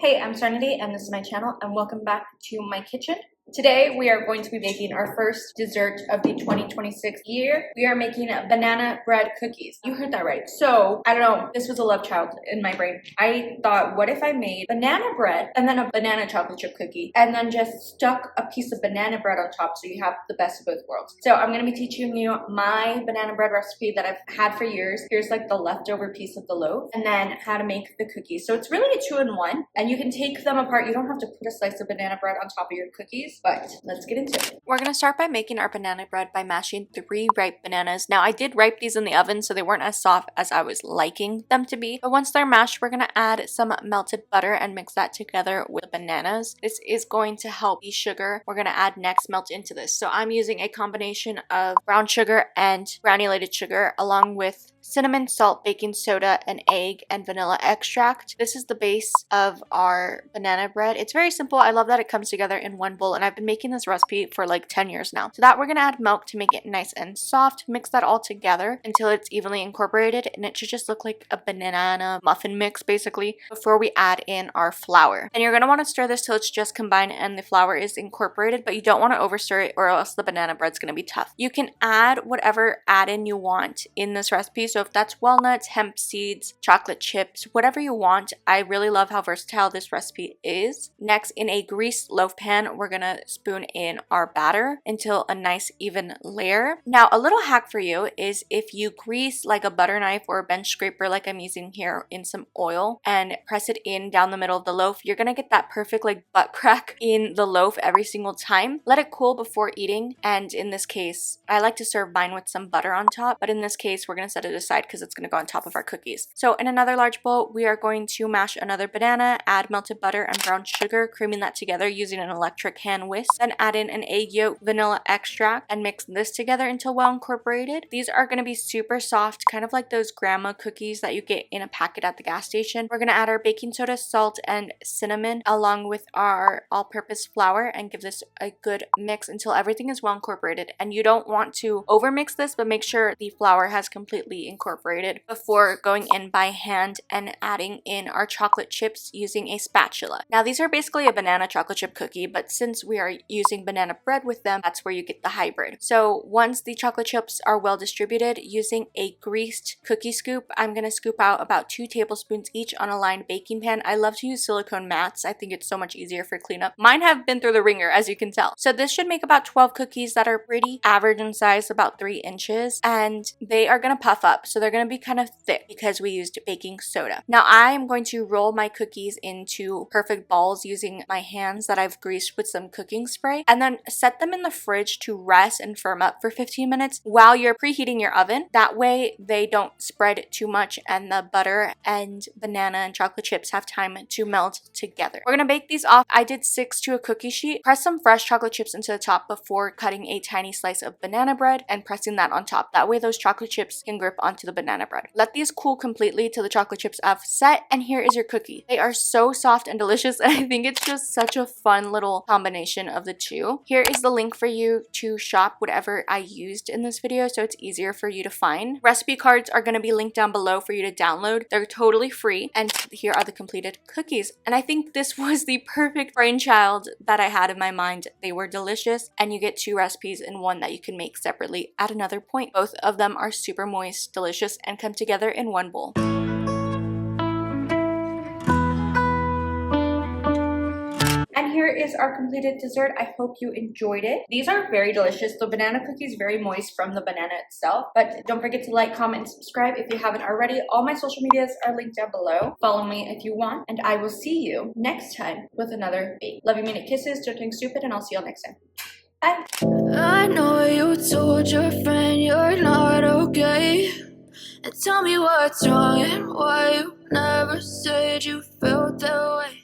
Hey, I'm Serenity and this is my channel and welcome back to my kitchen. Today we are going to be making our first dessert of the 2026 year. We are making banana bread cookies. You heard that right. So, I don't know, this was a love child in my brain. I thought, what if I made banana bread and then a banana chocolate chip cookie and then just stuck a piece of banana bread on top so you have the best of both worlds. So I'm going to be teaching you my banana bread recipe that I've had for years. Here's like the leftover piece of the loaf and then how to make the cookies. So it's really a 2-in-1 and you can take them apart. You don't have to put a slice of banana bread on top of your cookies. But let's get into it. We're going to start by making our banana bread by mashing 3 ripe bananas. Now, I did ripe these in the oven, so they weren't as soft as I was liking them to be. But once they're mashed, we're going to add some melted butter and mix that together with the bananas. This is going to help the sugar we're going to add next melt into this. So I'm using a combination of brown sugar and granulated sugar along with cinnamon, salt, baking soda, an egg, and vanilla extract. This is the base of our banana bread. It's very simple. I love that it comes together in one bowl, and I've been making this recipe for like 10 years now. So that we're gonna add milk to make it nice and soft. Mix that all together until it's evenly incorporated, and it should just look like a banana muffin mix basically before we add in our flour. And you're gonna want to stir this till it's just combined and the flour is incorporated, but you don't want to overstir it or else the banana bread's gonna be tough. You can add whatever add-in you want in this recipe. So if that's walnuts, hemp seeds, chocolate chips, whatever you want. I really love how versatile this recipe is. Next, in a greased loaf pan, we're gonna spoon in our batter until a nice even layer. Now, a little hack for you is if you grease like a butter knife or a bench scraper like I'm using here in some oil and press it in down the middle of the loaf, you're gonna get that perfect like butt crack in the loaf every single time. Let it cool before eating, and in this case, I like to serve mine with some butter on top, but in this case, we're gonna set it aside because it's going to go on top of our cookies. So in another large bowl, we are going to mash another banana, add melted butter and brown sugar, creaming that together using an electric hand whisk, then add in an egg yolk, vanilla extract, and mix this together until well incorporated. These are going to be super soft, kind of like those grandma cookies that you get in a packet at the gas station. We're going to add our baking soda, salt, and cinnamon along with our all-purpose flour and give this a good mix until everything is well incorporated. And you don't want to overmix this, but make sure the flour has completely incorporated before going in by hand and adding in our chocolate chips using a spatula. Now these are basically a banana chocolate chip cookie, but since we are using banana bread with them, that's where you get the hybrid. So once the chocolate chips are well distributed, using a greased cookie scoop, I'm going to scoop out about 2 tablespoons each on a lined baking pan. I love to use silicone mats. I think it's so much easier for cleanup. Mine have been through the ringer, as you can tell. So this should make about 12 cookies that are pretty average in size, about 3 inches, and they are going to puff up. So they're going to be kind of thick because we used baking soda. Now I am going to roll my cookies into perfect balls using my hands that I've greased with some cooking spray, and then set them in the fridge to rest and firm up for 15 minutes while you're preheating your oven. That way they don't spread too much and the butter and banana and chocolate chips have time to melt together. We're gonna bake these off. I did 6 to a cookie sheet. Press some fresh chocolate chips into the top before cutting a tiny slice of banana bread and pressing that on top. That way those chocolate chips can grip onto the banana bread. Let these cool completely till the chocolate chips have set, and here is your cookie. They are so soft and delicious, and I think it's just such a fun little combination of the two. Here is the link for you to shop whatever I used in this video so it's easier for you to find. Recipe cards are going to be linked down below for you to download. They're totally free, and here are the completed cookies. And I think this was the perfect brainchild that I had in my mind. They were delicious, and you get 2 recipes in one that you can make separately at another point. Both of them are super moist, delicious, and come together in one bowl. And here is our completed dessert. I hope you enjoyed it. These are very delicious. The banana cookie is very moist from the banana itself. But don't forget to like, comment, and subscribe if you haven't already. All my social medias are linked down below. Follow me if you want. And I will see you next time with another bake. Love you, minute kisses, don't think stupid, and I'll see you all next time. Bye. I know you told your friend you're not okay. And tell me what's wrong and why you never said you felt that way.